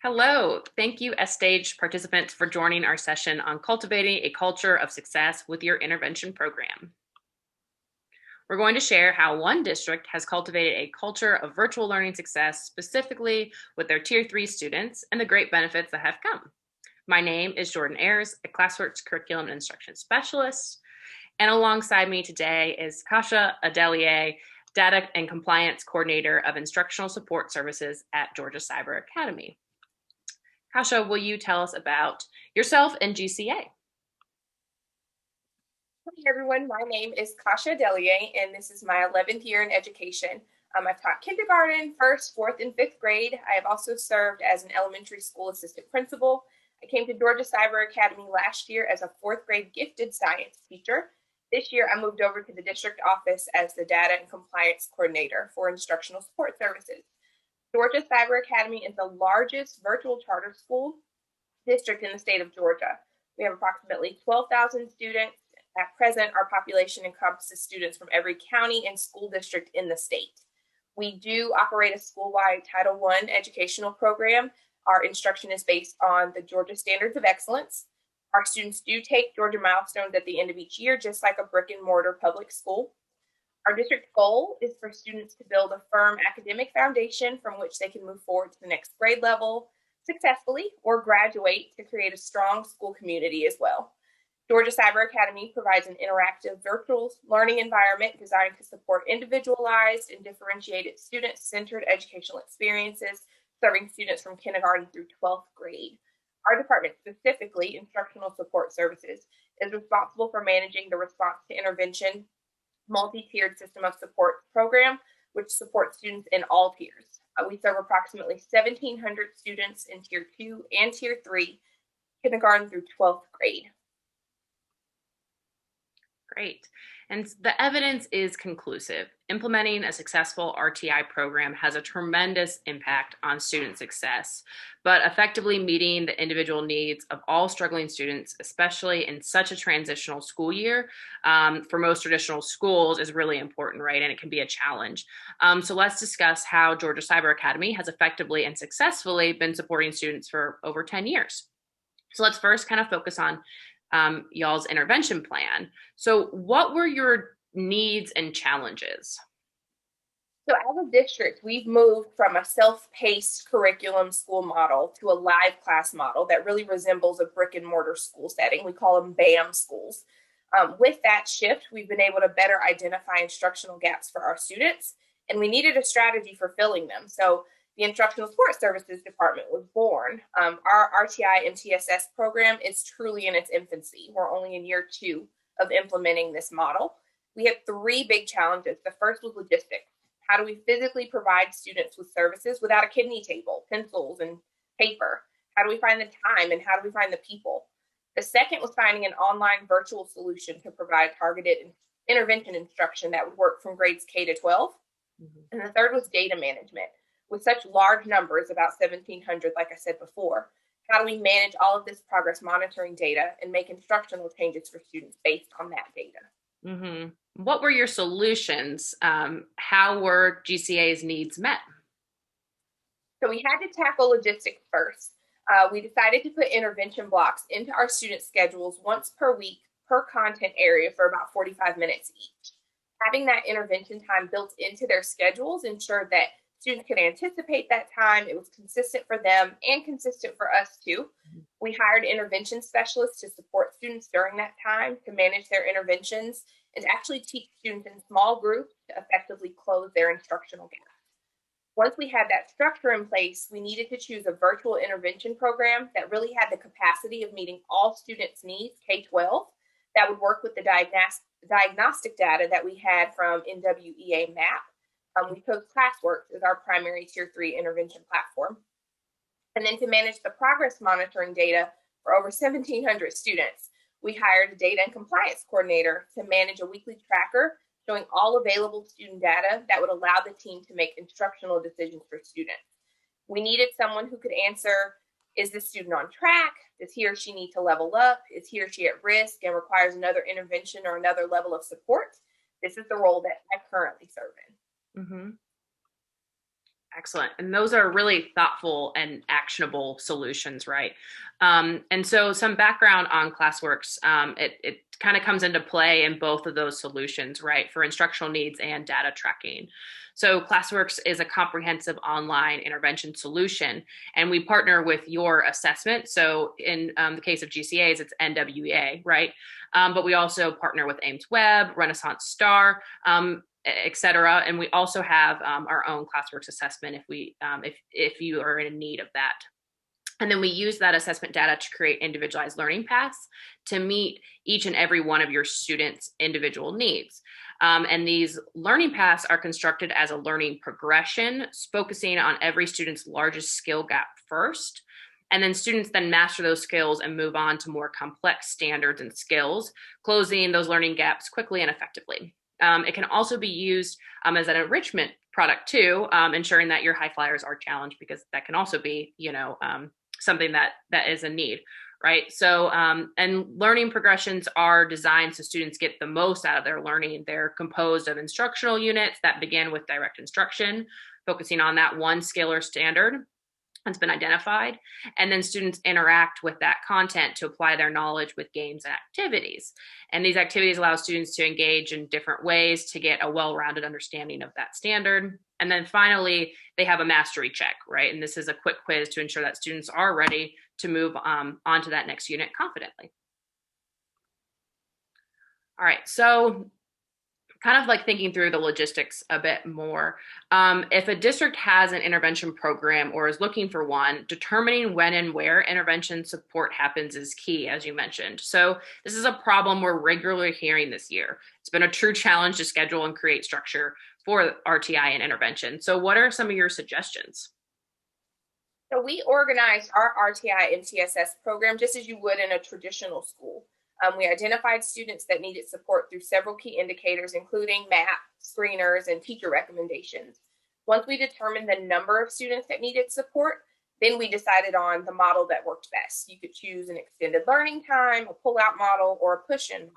Hello. Thank you, stage participants, for joining our session on cultivating a culture of success with your intervention program. We're going to share how one district has cultivated a culture of virtual learning success, specifically with their Tier 3 students, and the great benefits that have come. My name is Jordan Ayers, a Classworks Curriculum and Instruction Specialist, and alongside me today is Kasha Adelier, Data and Compliance Coordinator of Instructional Support Services at Georgia Cyber Academy. Kasha, will you tell us about yourself and GCA? Hey everyone, my name is Kasha Delier, and this is my 11th year in education. I've taught kindergarten, first, fourth, and fifth grade. I have also served as an elementary school assistant principal. I came to Georgia Cyber Academy last year as a fourth grade gifted science teacher. This year, I moved over to the district office as the data and compliance coordinator for instructional support services. Georgia Cyber Academy is the largest virtual charter school district in the state of Georgia. We have approximately 12,000 students. At present, our population encompasses students from every county and school district in the state. We do operate a school-wide Title I educational program. Our instruction is based on the Georgia Standards of Excellence. Our students do take Georgia milestones at the end of each year, just like a brick and mortar public school. Our district goal is for students to build a firm academic foundation from which they can move forward to the next grade level successfully or graduate to create a strong school community as well. Georgia Cyber Academy provides an interactive virtual learning environment designed to support individualized and differentiated student-centered educational experiences, serving students from kindergarten through 12th grade. Our department, specifically Instructional Support Services, is responsible for managing the response to intervention multi-tiered system of support program, which supports students in all tiers. We serve approximately 1,700 students in Tier 2 and Tier 3, kindergarten through 12th grade. Great. And the evidence is conclusive. Implementing a successful RTI program has a tremendous impact on student success, but effectively meeting the individual needs of all struggling students, especially in such a transitional school year, for most traditional schools is really important, right? And it can be a challenge. So let's discuss how Georgia Cyber Academy has effectively and successfully been supporting students for over 10 years. So let's first kind of focus on y'all's intervention plan. So what were your needs and challenges? So as a district, we've moved from a self-paced curriculum school model to a live class model that really resembles a brick and mortar school setting. We call them BAM schools. With that shift, we've been able to better identify instructional gaps for our students, and we needed a strategy for filling them. So the Instructional Support Services Department was born. Our RTI and TSS program is truly in its infancy. We're only in year 2 of implementing this model. We had 3 big challenges. The first was logistics. How do we physically provide students with services without a kidney table, pencils, and paper? How do we find the time, and how do we find the people? The second was finding an online virtual solution to provide targeted intervention instruction that would work from grades K to 12. Mm-hmm. And the third was data management. With such large numbers, about 1,700, like I said before, how do we manage all of this progress monitoring data and make instructional changes for students based on that data? Mm-hmm. What were your solutions? How were GCA's needs met? So we had to tackle logistics first. We decided to put intervention blocks into our student schedules once per week per content area for about 45 minutes each. Having that intervention time built into their schedules ensured that students could anticipate that time. It was consistent for them and consistent for us too. We hired intervention specialists to support students during that time to manage their interventions and to actually teach students in small groups to effectively close their instructional gaps. Once we had that structure in place, we needed to choose a virtual intervention program that really had the capacity of meeting all students' needs, K-12, that would work with the diagnostic data that we had from NWEA MAP. We chose Classworks as our primary Tier 3 intervention platform. And then to manage the progress monitoring data for over 1,700 students, we hired a data and compliance coordinator to manage a weekly tracker showing all available student data that would allow the team to make instructional decisions for students. We needed someone who could answer, is this student on track? Does he or she need to level up? Is he or she at risk and requires another intervention or another level of support? This is the role that I currently serve in. Mm-hmm. Excellent. And those are really thoughtful and actionable solutions, right? And so some background on ClassWorks, it kind of comes into play in both of those solutions, right? For instructional needs and data tracking. So ClassWorks is a comprehensive online intervention solution, and we partner with your assessment. So in the case of GCAs, it's NWEA, right? But we also partner with Ames Web, Renaissance Star, et cetera. And we also have our own ClassWorks assessment if you are in need of that. And then we use that assessment data to create individualized learning paths to meet each and every one of your students' individual needs. And these learning paths are constructed as a learning progression, focusing on every student's largest skill gap first. And then students then master those skills and move on to more complex standards and skills, closing those learning gaps quickly and effectively. It can also be used as an enrichment product too, ensuring that your high flyers are challenged, because that can also be, something that is a need, right? So, and learning progressions are designed so students get the most out of their learning. They're composed of instructional units that begin with direct instruction, focusing on that one skill or standard that's been identified. And then students interact with that content to apply their knowledge with games and activities. And these activities allow students to engage in different ways to get a well-rounded understanding of that standard. And then finally, they have a mastery check, right? And this is a quick quiz to ensure that students are ready to move on to that next unit confidently. All right, so kind of like thinking through the logistics a bit more. If a district has an intervention program or is looking for one, determining when and where intervention support happens is key, as you mentioned. So this is a problem we're regularly hearing this year. It's been a true challenge to schedule and create structure for RTI and intervention. So what are some of your suggestions? So we organized our RTI MTSS program just as you would in a traditional school. We identified students that needed support through several key indicators, including MAP, screeners, and teacher recommendations. Once we determined the number of students that needed support, then we decided on the model that worked best. You could choose an extended learning time, a pull-out model, or a push-in model.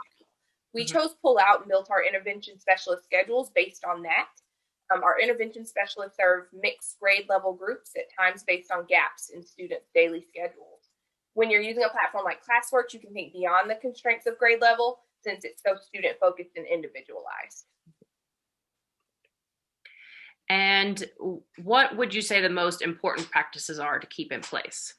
We chose pull-out and built our intervention specialist schedules based on that. Our intervention specialists serve mixed grade level groups at times based on gaps in students' daily schedules. When you're using a platform like ClassWorks, you can think beyond the constraints of grade level since it's so student focused and individualized. And what would you say the most important practices are to keep in place?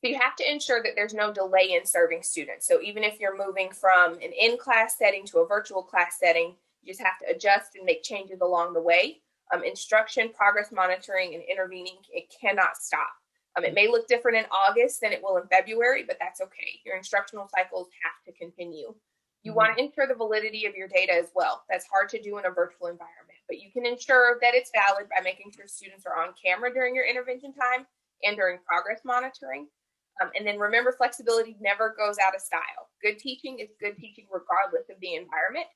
So you have to ensure that there's no delay in serving students. So even if you're moving from an in-class setting to a virtual class setting, you just have to adjust and make changes along the way. Instruction, progress monitoring, and intervening, it cannot stop. It may look different in August than it will in February, but that's okay. Your instructional cycles have to continue. You want to ensure the validity of your data as well. That's hard to do in a virtual environment, but you can ensure that it's valid by making sure students are on camera during your intervention time and during progress monitoring. And then remember, flexibility never goes out of style. Good teaching is good teaching regardless of the environment.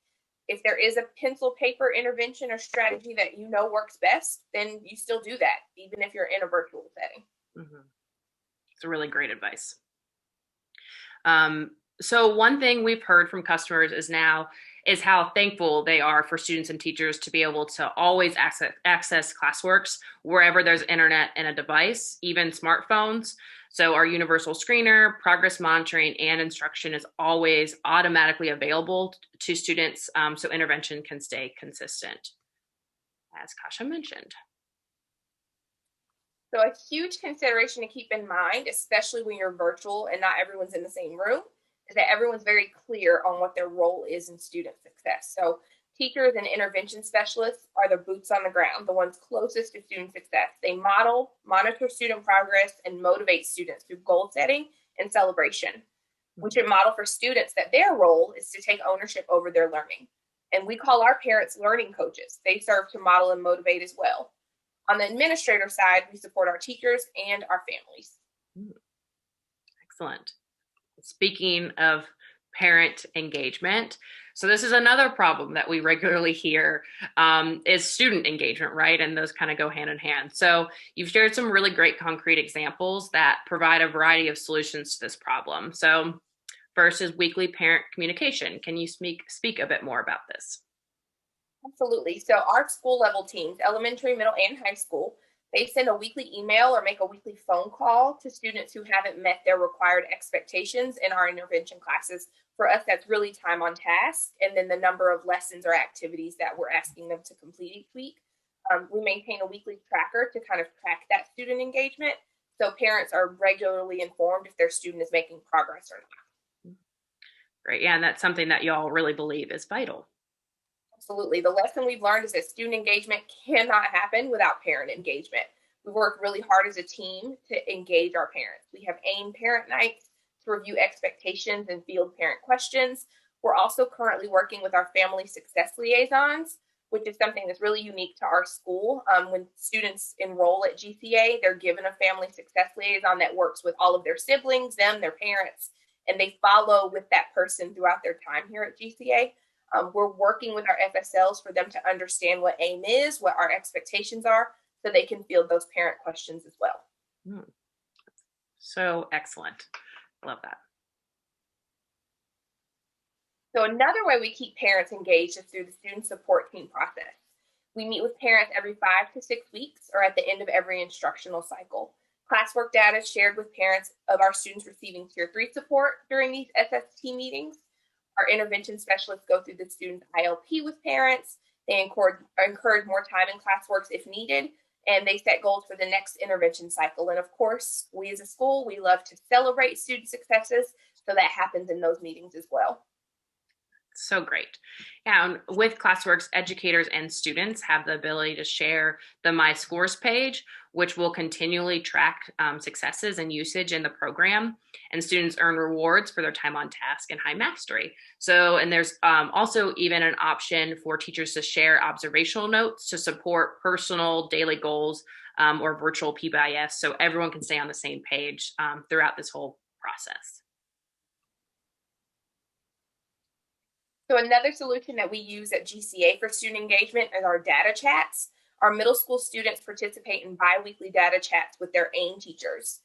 If there is a pencil paper intervention or strategy that you know works best, then you still do that, even if you're in a virtual setting. Mm-hmm. It's really great advice. So one thing we've heard from customers is how thankful they are for students and teachers to be able to always access ClassWorks wherever there's internet and a device, even smartphones. So our universal screener, progress monitoring, and instruction is always automatically available to students, so intervention can stay consistent, as Kasha mentioned. So a huge consideration to keep in mind, especially when you're virtual and not everyone's in the same room, is that everyone's very clear on what their role is in student success. So teachers and intervention specialists are the boots on the ground, the ones closest to student success. They model, monitor student progress, and motivate students through goal setting and celebration. We should model for students that their role is to take ownership over their learning. And we call our parents learning coaches. They serve to model and motivate as well. On the administrator side, we support our teachers and our families. Excellent. Speaking of parent engagement, so this is another problem that we regularly hear is student engagement, right? And those kind of go hand in hand. So you've shared some really great concrete examples that provide a variety of solutions to this problem. So first is weekly parent communication. Can you speak a bit more about this? Absolutely. So our school level teams, elementary, middle, and high school, they send a weekly email or make a weekly phone call to students who haven't met their required expectations in our intervention classes. For us, that's really time on task, and then the number of lessons or activities that we're asking them to complete each week. We maintain a weekly tracker to kind of track that student engagement, so parents are regularly informed if their student is making progress or not. Great. Yeah, and that's something that y'all really believe is vital. Absolutely. The lesson we've learned is that student engagement cannot happen without parent engagement. We work really hard as a team to engage our parents. We have AIM parent nights to review expectations and field parent questions. We're also currently working with our family success liaisons, which is something that's really unique to our school. When students enroll at GCA, they're given a family success liaison that works with all of their siblings, them, their parents, and they follow with that person throughout their time here at GCA. We're working with our FSLs for them to understand what AIM is, what our expectations are, so they can field those parent questions as well. So excellent. Love that. So another way we keep parents engaged is through the student support team process. We meet with parents every 5 to 6 weeks or at the end of every instructional cycle. Classwork data is shared with parents of our students receiving Tier 3 support during these SST meetings. Our intervention specialists go through the student's ILP with parents. They encourage more time in classworks if needed, and they set goals for the next intervention cycle. And of course, we as a school, we love to celebrate student successes, so that happens in those meetings as well. So great. Yeah, and with Classworks, educators and students have the ability to share the My Scores page, which will continually track successes and usage in the program. And students earn rewards for their time on task and high mastery. So, and there's also even an option for teachers to share observational notes to support personal daily goals or virtual PBIS, so everyone can stay on the same page throughout this whole process. So another solution that we use at GCA for student engagement is our data chats. Our middle school students participate in bi-weekly data chats with their AIM teachers.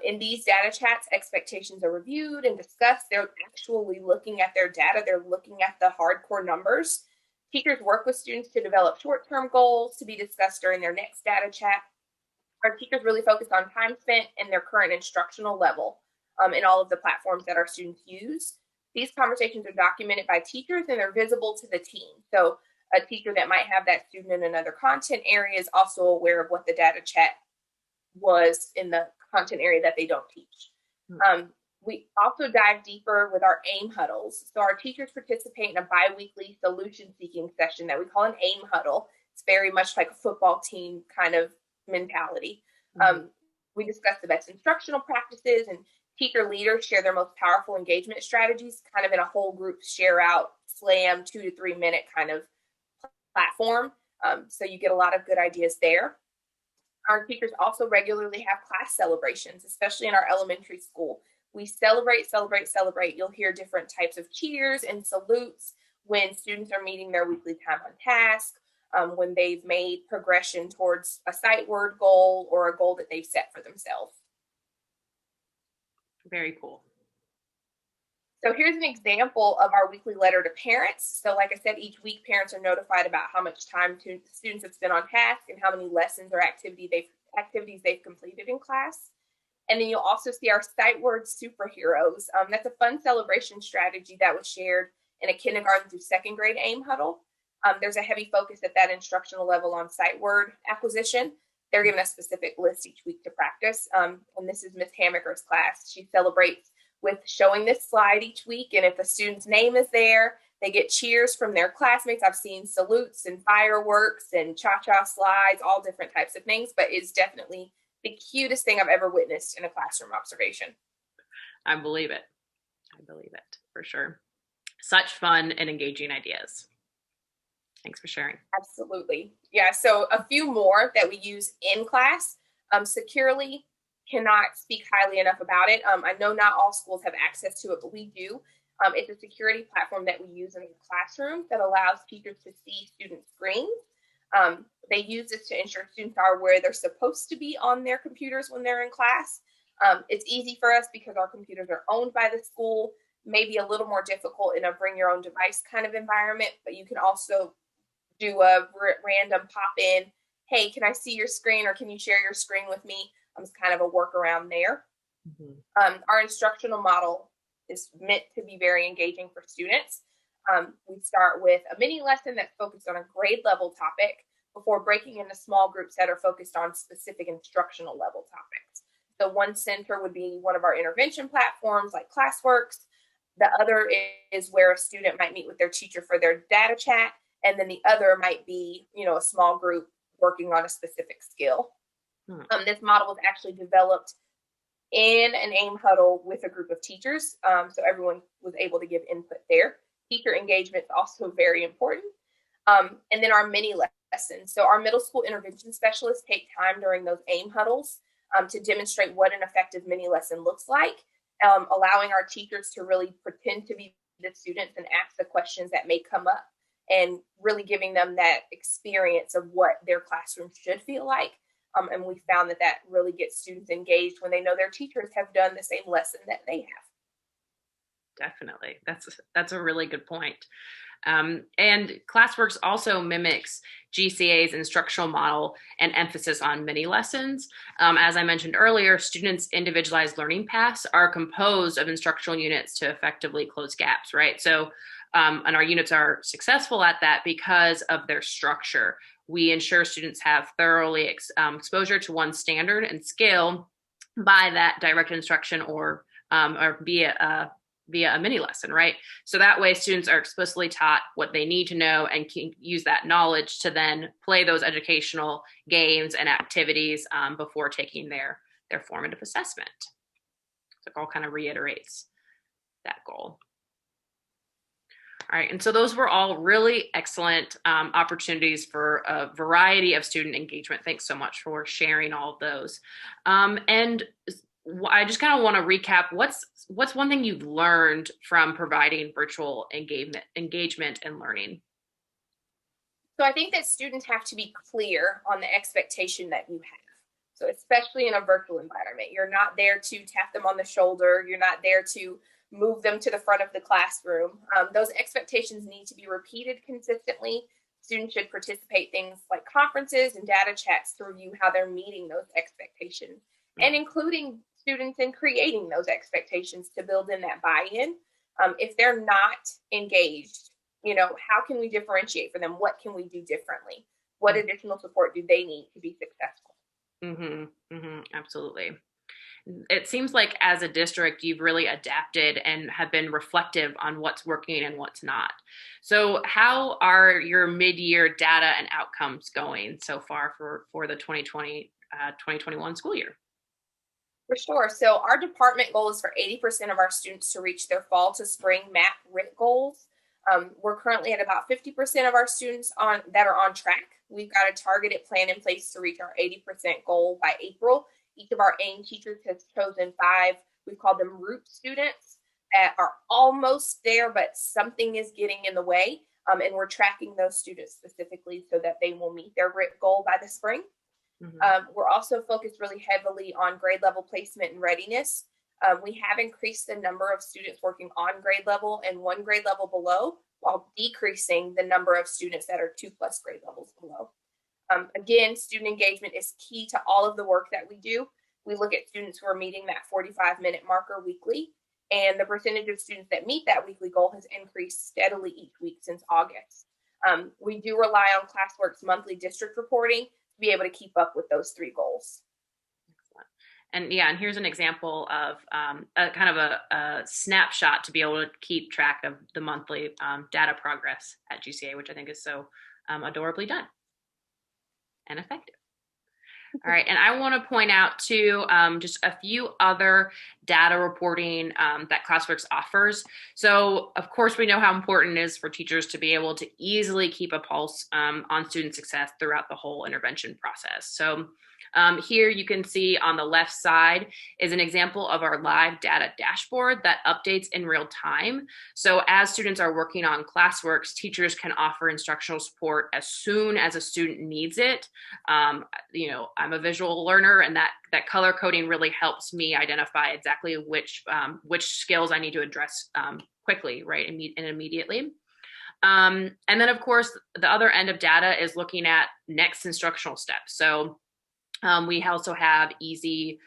In these data chats, expectations are reviewed and discussed. They're actually looking at their data. They're looking at the hardcore numbers. Teachers work with students to develop short-term goals to be discussed during their next data chat. Our teachers really focus on time spent and their current instructional level in all of the platforms that our students use. These conversations are documented by teachers and they're visible to the team. So a teacher that might have that student in another content area is also aware of what the data chat was in the content area that they don't teach. We also dive deeper with our AIM huddles. So our teachers participate in a bi-weekly solution seeking session that we call an AIM huddle. It's very much like a football team kind of mentality. We discuss the best instructional practices, and teacher leaders share their most powerful engagement strategies, kind of in a whole group share out slam 2 to 3 minute kind of platform. So you get a lot of good ideas there. Our teachers also regularly have class celebrations, especially in our elementary school. We celebrate. You'll hear different types of cheers and salutes when students are meeting their weekly time on task, when they've made progression towards a sight word goal or a goal that they've set for themselves. Very cool. So here's an example of our weekly letter to parents. So like I said, each week parents are notified about how much time students have spent on task and how many lessons or activities they've completed in class. And then you'll also see our sight word superheroes. That's a fun celebration strategy that was shared in a kindergarten through second grade AIM huddle. There's a heavy focus at that instructional level on sight word acquisition. They're given a specific list each week to practice. And this is Miss Hamaker's class. She celebrates with showing this slide each week. And if a student's name is there, they get cheers from their classmates. I've seen salutes and fireworks and cha-cha slides, all different types of things, but it's definitely the cutest thing I've ever witnessed in a classroom observation. I believe it for sure. Such fun and engaging ideas. Thanks for sharing. Absolutely. Yeah, so a few more that we use in class. Securely, cannot speak highly enough about it. I know not all schools have access to it, but we do. It's a security platform that we use in the classroom that allows teachers to see student screens. They use this to ensure students are where they're supposed to be on their computers when they're in class. It's easy for us because our computers are owned by the school, maybe a little more difficult in a bring your own device kind of environment, but you can also do a random pop in, hey, can I see your screen or can you share your screen with me? It's kind of a workaround there. Mhm. Our instructional model is meant to be very engaging for students. We start with a mini lesson that's focused on a grade level topic before breaking into small groups that are focused on specific instructional level topics. So one center would be one of our intervention platforms like Classworks. The other is where a student might meet with their teacher for their data chat. And then the other might be, a small group working on a specific skill. Hmm. This model was actually developed in an AIM huddle with a group of teachers. So everyone was able to give input there. Teacher engagement is also very important. And then our mini lessons. So our middle school intervention specialists take time during those AIM huddles to demonstrate what an effective mini lesson looks like, allowing our teachers to really pretend to be the students and ask the questions that may come up, and really giving them that experience of what their classroom should feel like. And we found that really gets students engaged when they know their teachers have done the same lesson that they have. Definitely. That's a really good point. And Classworks also mimics GCA's instructional model and emphasis on mini lessons. As I mentioned earlier, students' individualized learning paths are composed of instructional units to effectively close gaps, right? So, and our units are successful at that because of their structure. We ensure students have thoroughly exposure to one standard and skill by that direct instruction or via a mini lesson, right? So that way students are explicitly taught what they need to know and can use that knowledge to then play those educational games and activities before taking their formative assessment. So it all kind of reiterates that goal. All right, and so those were all really excellent opportunities for a variety of student engagement. Thanks so much for sharing all of those. And I just kind of want to recap what's one thing you've learned from providing virtual engagement and learning. So I think that students have to be clear on the expectation that you have. So especially in a virtual environment, you're not there to tap them on the shoulder. You're not there to move them to the front of the classroom. Those expectations need to be repeated consistently. Students should participate things like conferences and data chats to review how they're meeting those expectations, and including students in creating those expectations to build in that buy-in. If they're not engaged, how can we differentiate for them? What can we do differently? What additional support do they need to be successful? Absolutely. It seems like as a district, you've really adapted and have been reflective on what's working and what's not. So how are your mid-year data and outcomes going so far for the 2020-2021 school year? For sure. So our department goal is for 80% of our students to reach their fall to spring MAP RIT goals. We're currently at about 50% of our students that are on track. We've got a targeted plan in place to reach our 80% goal by April. Each of our AIM teachers has chosen 5, we've called them root students, that are almost there, but something is getting in the way. And we're tracking those students specifically so that they will meet their RIT goal by the spring. We're also focused really heavily on grade level placement and readiness. We have increased the number of students working on grade level and 1 grade level below, while decreasing the number of students that are 2+ grade levels below. Again, student engagement is key to all of the work that we do. We look at students who are meeting that 45-minute marker weekly, and the percentage of students that meet that weekly goal has increased steadily each week since August. We do rely on Classworks monthly district reporting to be able to keep up with those 3 goals. And here's an example of a kind of a snapshot to be able to keep track of the monthly data progress at GCA, which I think is so adorably done and effective. All right, and I want to point out too just a few other data reporting that Classworks offers. So, of course, we know how important it is for teachers to be able to easily keep a pulse on student success throughout the whole intervention process. So, here you can see on the left side is an example of our live data dashboard that updates in real time. So as students are working on Classworks, teachers can offer instructional support as soon as a student needs it. I'm a visual learner, and that color coding really helps me identify exactly which skills I need to address quickly, right, and immediately. And then, of course, the other end of data is looking at next instructional steps. So we also have easy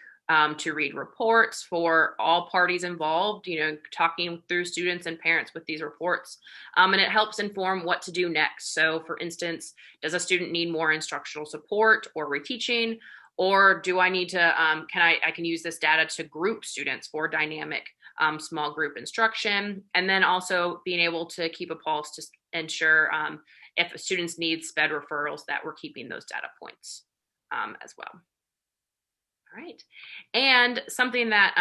to read reports for all parties involved, talking through students and parents with these reports. And it helps inform what to do next. So, for instance, does a student need more instructional support or reteaching? Or do I need to, I can use this data to group students for dynamic small group instruction, and then also being able to keep a pulse to ensure if students need sped referrals that we're keeping those data points as well. All right. And something that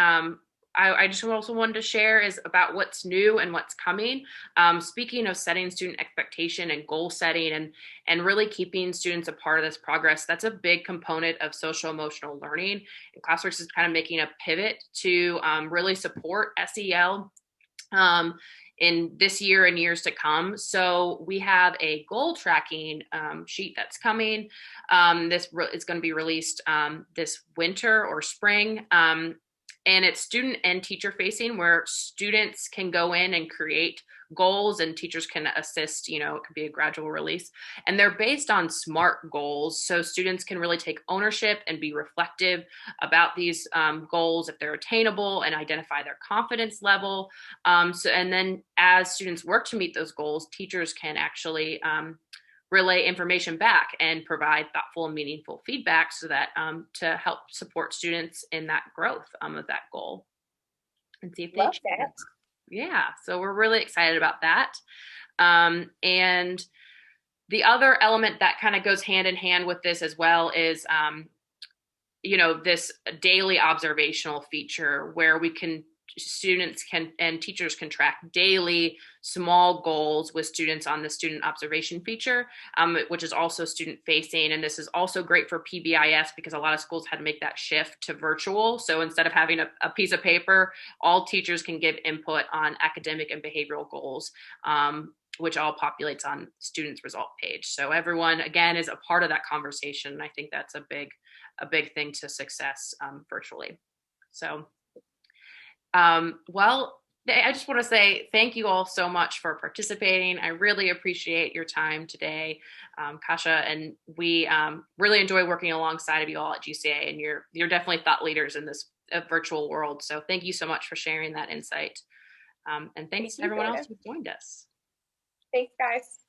I just also wanted to share is about what's new and what's coming. Speaking of setting student expectation and goal setting and really keeping students a part of this progress, that's a big component of social emotional learning. And ClassWorks is kind of making a pivot to really support SEL in this year and years to come. So we have a goal tracking sheet that's coming. This is going to be released this winter or spring. And it's student and teacher facing, where students can go in and create goals and teachers can assist. It could be a gradual release, and they're based on SMART goals. So students can really take ownership and be reflective about these goals, if they're attainable, and identify their confidence level. And then as students work to meet those goals, teachers can actually relay information back and provide thoughtful and meaningful feedback so that to help support students in that growth of that goal and see if they Love achieve that. it. Yeah, so we're really excited about that. And the other element that kind of goes hand in hand with this as well is this daily observational feature where students can and teachers can track daily small goals with students on the student observation feature, which is also student facing. And this is also great for PBIS because a lot of schools had to make that shift to virtual. So instead of having a piece of paper, all teachers can give input on academic and behavioral goals, which all populates on students' result page. So everyone, again, is a part of that conversation. And I think that's a big thing to success virtually. So well, I just want to say thank you all so much for participating. I really appreciate your time today, Kasha, and we really enjoy working alongside of you all at GCA, and you're definitely thought leaders in this virtual world. So thank you so much for sharing that insight. And thanks Thank to you, everyone else Jordan. who joined us. Thanks, guys.